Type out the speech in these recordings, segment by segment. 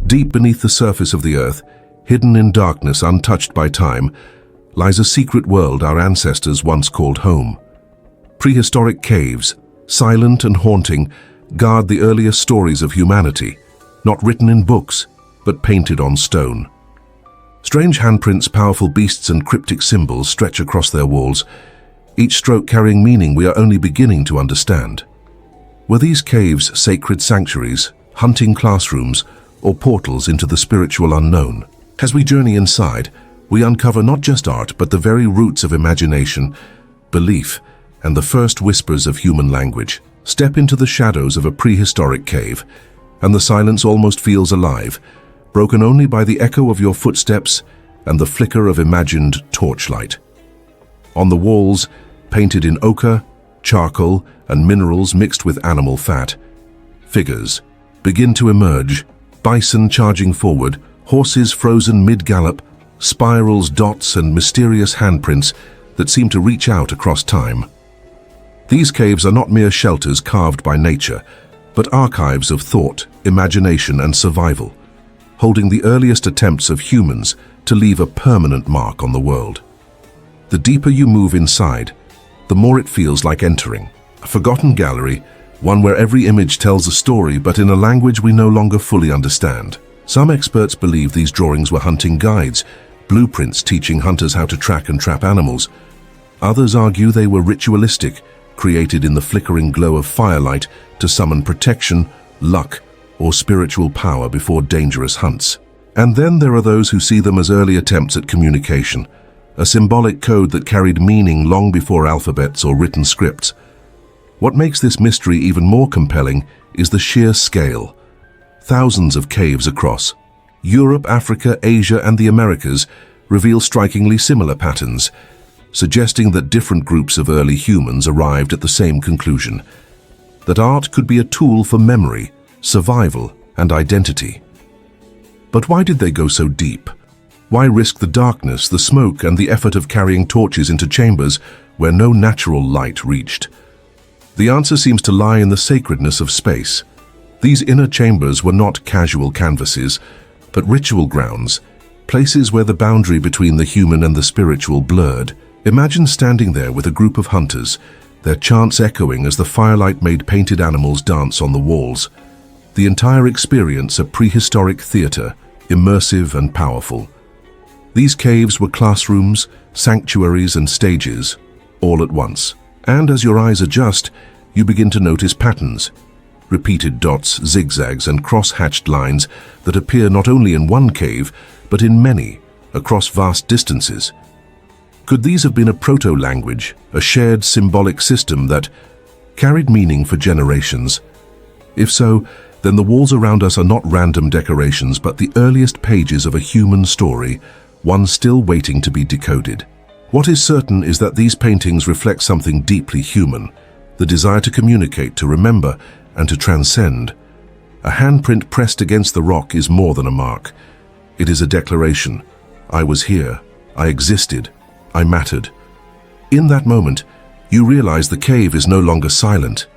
Deep beneath the surface of the earth, hidden in darkness untouched by time, lies a secret world our ancestors once called home. Prehistoric caves, silent and haunting, guard the earliest stories of humanity, not written in books, but painted on stone. Strange handprints, powerful beasts and cryptic symbols stretch across their walls, each stroke carrying meaning we are only beginning to understand. Were these caves sacred sanctuaries, hunting classrooms, or portals into the spiritual unknown? As we journey inside, we uncover not just art, but the very roots of imagination, belief, and the first whispers of human language. Step into the shadows of a prehistoric cave, and the silence almost feels alive, broken only by the echo of your footsteps and the flicker of imagined torchlight. On the walls, painted in ochre, charcoal, and minerals mixed with animal fat, figures begin to emerge, bison charging forward, horses frozen mid-gallop, spirals, dots, and mysterious handprints that seem to reach out across time. These caves are not mere shelters carved by nature, but archives of thought, imagination, and survival, holding the earliest attempts of humans to leave a permanent mark on the world. The deeper you move inside, the more it feels like entering a forgotten gallery, one where every image tells a story but in a language we no longer fully understand. Some experts believe these drawings were hunting guides, blueprints teaching hunters how to track and trap animals. Others argue they were ritualistic, created in the flickering glow of firelight to summon protection, luck, or spiritual power before dangerous hunts. And then there are those who see them as early attempts at communication, a symbolic code that carried meaning long before alphabets or written scripts. What makes this mystery even more compelling is the sheer scale. Thousands of caves across Europe, Africa, Asia, and the Americas reveal strikingly similar patterns, suggesting that different groups of early humans arrived at the same conclusion, that art could be a tool for memory, survival, and identity. But why did they go so deep? Why risk the darkness, the smoke, and the effort of carrying torches into chambers where no natural light reached? The answer seems to lie in the sacredness of space. These inner chambers were not casual canvases, but ritual grounds, places where the boundary between the human and the spiritual blurred. Imagine standing there with a group of hunters, their chants echoing as the firelight made painted animals dance on the walls. The entire experience a prehistoric theater, immersive and powerful. These caves were classrooms, sanctuaries, and stages, all at once. And as your eyes adjust, you begin to notice patterns, repeated dots, zigzags, and cross-hatched lines that appear not only in one cave, but in many, across vast distances. Could these have been a proto-language, a shared symbolic system that carried meaning for generations? If so, then the walls around us are not random decorations, but the earliest pages of a human story, one still waiting to be decoded. What is certain is that these paintings reflect something deeply human, the desire to communicate, to remember, and to transcend. A handprint pressed against the rock is more than a mark. It is a declaration. I was here. I existed. I mattered. In that moment, you realize the cave is no longer silent.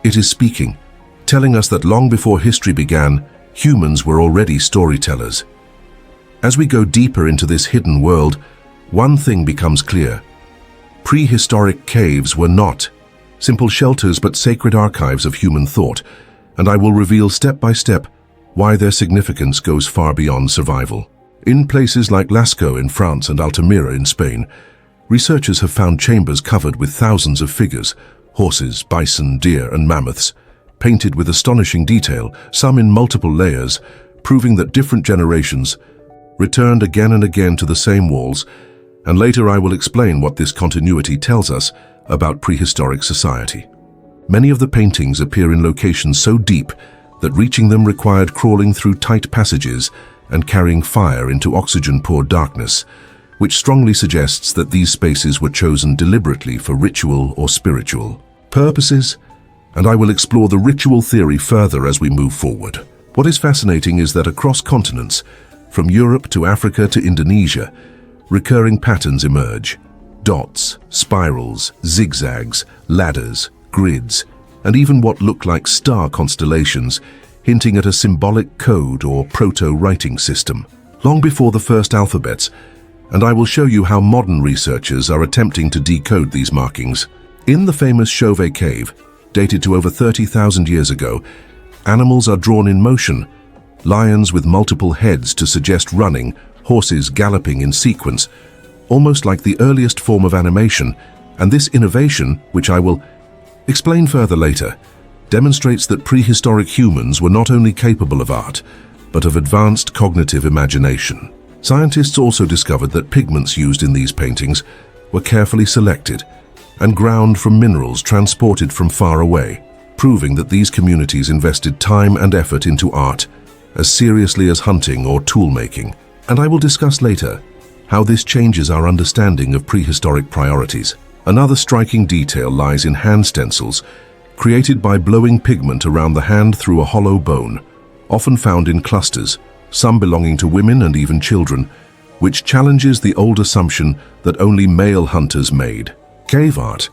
It is speaking, telling us that long before history began, humans were already storytellers. As we go deeper into this hidden world, one thing becomes clear. Prehistoric caves were not simple shelters but sacred archives of human thought, and I will reveal step by step why their significance goes far beyond survival. In places like Lascaux in France and Altamira in Spain, researchers have found chambers covered with thousands of figures, horses, bison, deer, and mammoths, painted with astonishing detail, some in multiple layers, proving that different generations returned again and again to the same walls, and later I will explain what this continuity tells us about prehistoric society. Many of the paintings appear in locations so deep that reaching them required crawling through tight passages and carrying fire into oxygen-poor darkness, which strongly suggests that these spaces were chosen deliberately for ritual or spiritual purposes, and I will explore the ritual theory further as we move forward. What is fascinating is that across continents, from Europe to Africa to Indonesia, recurring patterns emerge. Dots, spirals, zigzags, ladders, grids, and even what look like star constellations, hinting at a symbolic code or proto-writing system, long before the first alphabets, and I will show you how modern researchers are attempting to decode these markings. In the famous Chauvet cave, dated to over 30,000 years ago, animals are drawn in motion, lions with multiple heads to suggest running, horses galloping in sequence, almost like the earliest form of animation, and this innovation, which I will explain further later, demonstrates that prehistoric humans were not only capable of art, but of advanced cognitive imagination. Scientists also discovered that pigments used in these paintings were carefully selected and ground from minerals transported from far away, proving that these communities invested time and effort into art as seriously as hunting or tool-making. And I will discuss later how this changes our understanding of prehistoric priorities. Another striking detail lies in hand stencils, created by blowing pigment around the hand through a hollow bone, often found in clusters, some belonging to women and even children, which challenges the old assumption that only male hunters made cave art.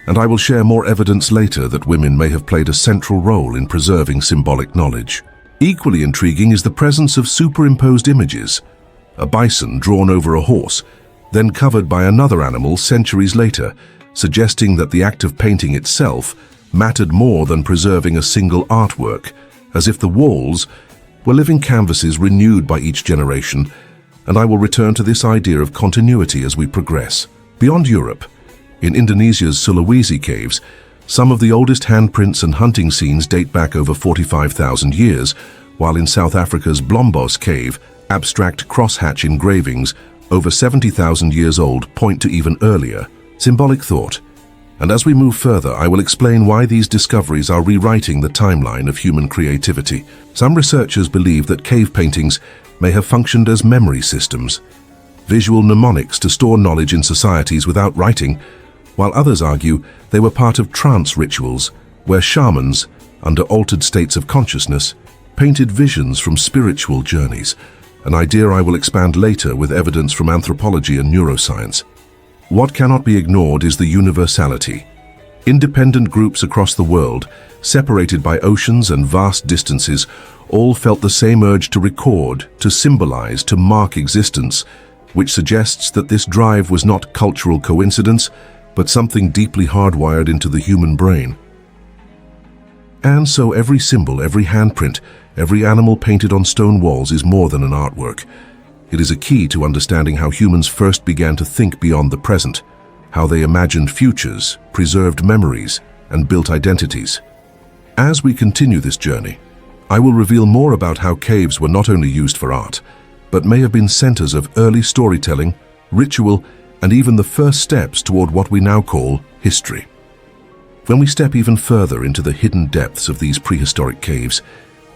And I will share more evidence later that women may have played a central role in preserving symbolic knowledge. Equally intriguing is the presence of superimposed images, a bison drawn over a horse, then covered by another animal centuries later, suggesting that the act of painting itself mattered more than preserving a single artwork, as if the walls were living canvases renewed by each generation, and I will return to this idea of continuity as we progress. Beyond Europe, in Indonesia's Sulawesi caves, some of the oldest handprints and hunting scenes date back over 45,000 years, while in South Africa's Blombos cave, abstract crosshatch engravings over 70,000 years old point to even earlier. Symbolic thought. And as we move further, I will explain why these discoveries are rewriting the timeline of human creativity. Some researchers believe that cave paintings may have functioned as memory systems, visual mnemonics to store knowledge in societies without writing, while others argue they were part of trance rituals, where shamans, under altered states of consciousness, painted visions from spiritual journeys, an idea I will expand later with evidence from anthropology and neuroscience. What cannot be ignored is the universality. Independent groups across the world, separated by oceans and vast distances, all felt the same urge to record, to symbolize, to mark existence, which suggests that this drive was not cultural coincidence, but something deeply hardwired into the human brain. And so every symbol, every handprint, every animal painted on stone walls is more than an artwork. It is a key to understanding how humans first began to think beyond the present, how they imagined futures, preserved memories, and built identities. As we continue this journey, I will reveal more about how caves were not only used for art, but may have been centers of early storytelling, ritual, and even the first steps toward what we now call history. When we step even further into the hidden depths of these prehistoric caves,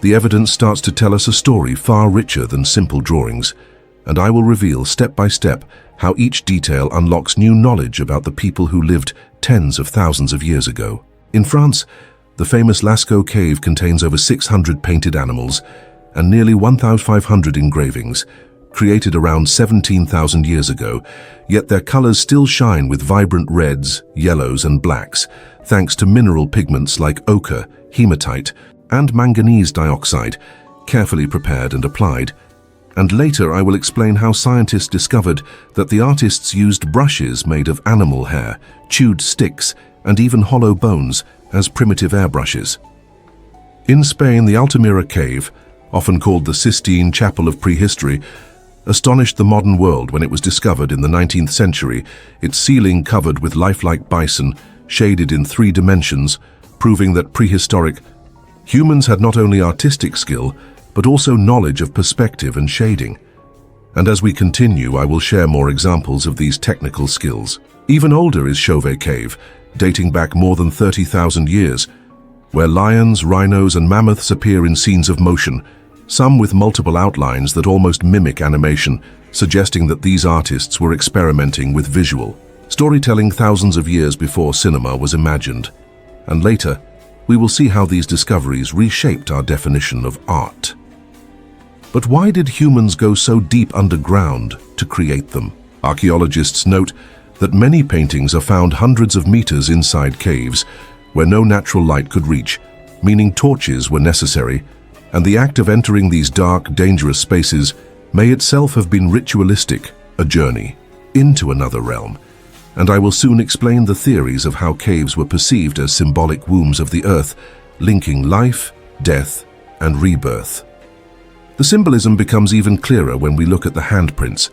the evidence starts to tell us a story far richer than simple drawings, and I will reveal step by step how each detail unlocks new knowledge about the people who lived tens of thousands of years ago. In France, the famous Lascaux cave contains over 600 painted animals and nearly 1,500 engravings, created around 17,000 years ago, yet their colors still shine with vibrant reds, yellows, and blacks, thanks to mineral pigments like ochre, hematite, and manganese dioxide, carefully prepared and applied. And later I will explain how scientists discovered that the artists used brushes made of animal hair, chewed sticks, and even hollow bones as primitive airbrushes. In Spain, the Altamira cave, often called the Sistine Chapel of Prehistory, astonished the modern world when it was discovered in the 19th century, its ceiling covered with lifelike bison, shaded in 3 dimensions, proving that prehistoric humans had not only artistic skill, but also knowledge of perspective and shading. And as we continue, I will share more examples of these technical skills. Even older is Chauvet Cave, dating back more than 30,000 years, where lions, rhinos, and mammoths appear in scenes of motion, some with multiple outlines that almost mimic animation, suggesting that these artists were experimenting with visual storytelling thousands of years before cinema was imagined. And later, we will see how these discoveries reshaped our definition of art. But why did humans go so deep underground to create them? Archaeologists note that many paintings are found hundreds of meters inside caves where no natural light could reach, meaning torches were necessary, and the act of entering these dark, dangerous spaces may itself have been ritualistic, a journey into another realm. And I will soon explain the theories of how caves were perceived as symbolic wombs of the earth, linking life, death, and rebirth. The symbolism becomes even clearer when we look at the handprints,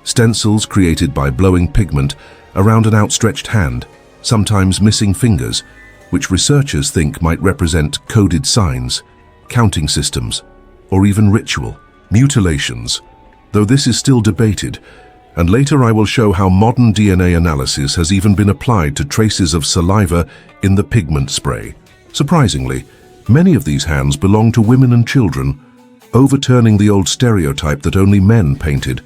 stencils created by blowing pigment around an outstretched hand, sometimes missing fingers, which researchers think might represent coded signs, counting systems, or even ritual. Mutilations, though this is still debated, and later I will show how modern DNA analysis has even been applied to traces of saliva in the pigment spray. Surprisingly, many of these hands belong to women and children, overturning the old stereotype that only men painted,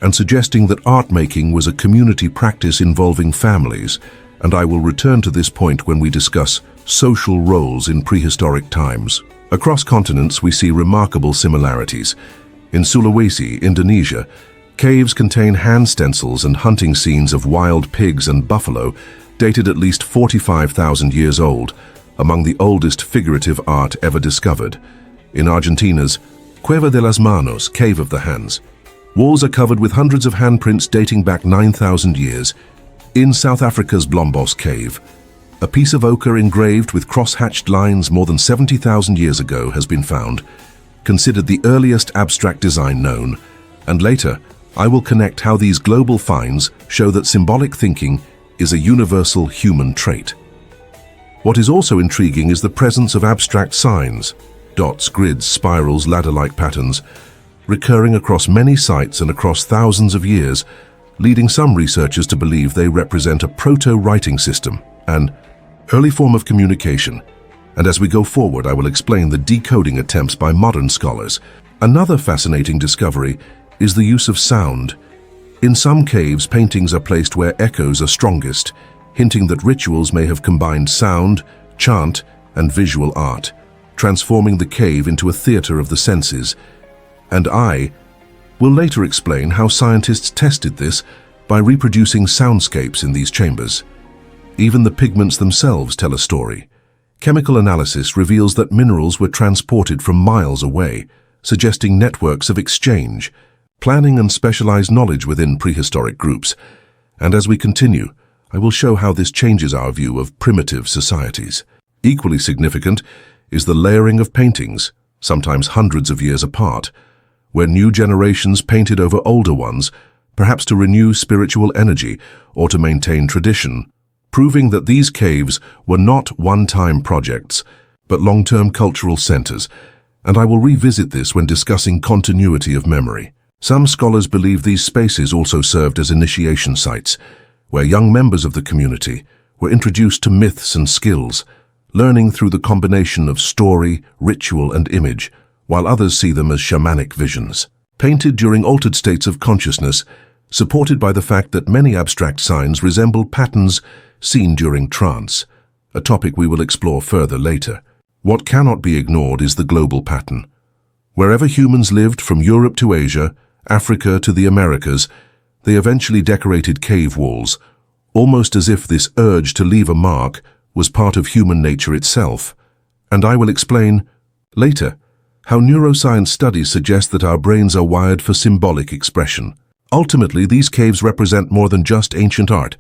and suggesting that art making was a community practice involving families, and I will return to this point when we discuss social roles in prehistoric times. Across continents we see remarkable similarities. In Sulawesi, Indonesia, caves contain hand stencils and hunting scenes of wild pigs and buffalo dated at least 45,000 years old, among the oldest figurative art ever discovered. In Argentina's Cueva de las Manos, Cave of the Hands, walls are covered with hundreds of handprints dating back 9,000 years. In South Africa's Blombos Cave, a piece of ochre engraved with cross-hatched lines more than 70,000 years ago has been found, considered the earliest abstract design known, and later I will connect how these global finds show that symbolic thinking is a universal human trait. What is also intriguing is the presence of abstract signs, dots, grids, spirals, ladder-like patterns, recurring across many sites and across thousands of years, leading some researchers to believe they represent a proto-writing system, an early form of communication. And as we go forward, I will explain the decoding attempts by modern scholars. Another fascinating discovery is the use of sound. In some caves, paintings are placed where echoes are strongest, hinting that rituals may have combined sound, chant, and visual art, transforming the cave into a theater of the senses. And I will later explain how scientists tested this by reproducing soundscapes in these chambers. Even the pigments themselves tell a story. Chemical analysis reveals that minerals were transported from miles away, suggesting networks of exchange, planning and specialized knowledge within prehistoric groups. And as we continue, I will show how this changes our view of primitive societies. Equally significant is the layering of paintings, sometimes hundreds of years apart, where new generations painted over older ones, perhaps to renew spiritual energy or to maintain tradition, proving that these caves were not one-time projects, but long-term cultural centers, and I will revisit this when discussing continuity of memory. Some scholars believe these spaces also served as initiation sites, where young members of the community were introduced to myths and skills, learning through the combination of story, ritual, and image, while others see them as shamanic visions. Painted during altered states of consciousness, supported by the fact that many abstract signs resemble patterns seen during trance, a topic we will explore further later. What cannot be ignored is the global pattern. Wherever humans lived, from Europe to Asia, Africa to the Americas, they eventually decorated cave walls, almost as if this urge to leave a mark was part of human nature itself. And I will explain later how neuroscience studies suggest that our brains are wired for symbolic expression. Ultimately, these caves represent more than just ancient art.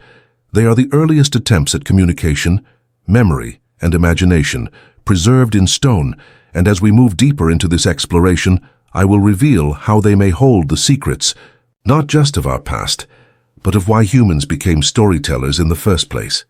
They are the earliest attempts at communication, memory, and imagination, preserved in stone, and as we move deeper into this exploration, I will reveal how they may hold the secrets, not just of our past, but of why humans became storytellers in the first place.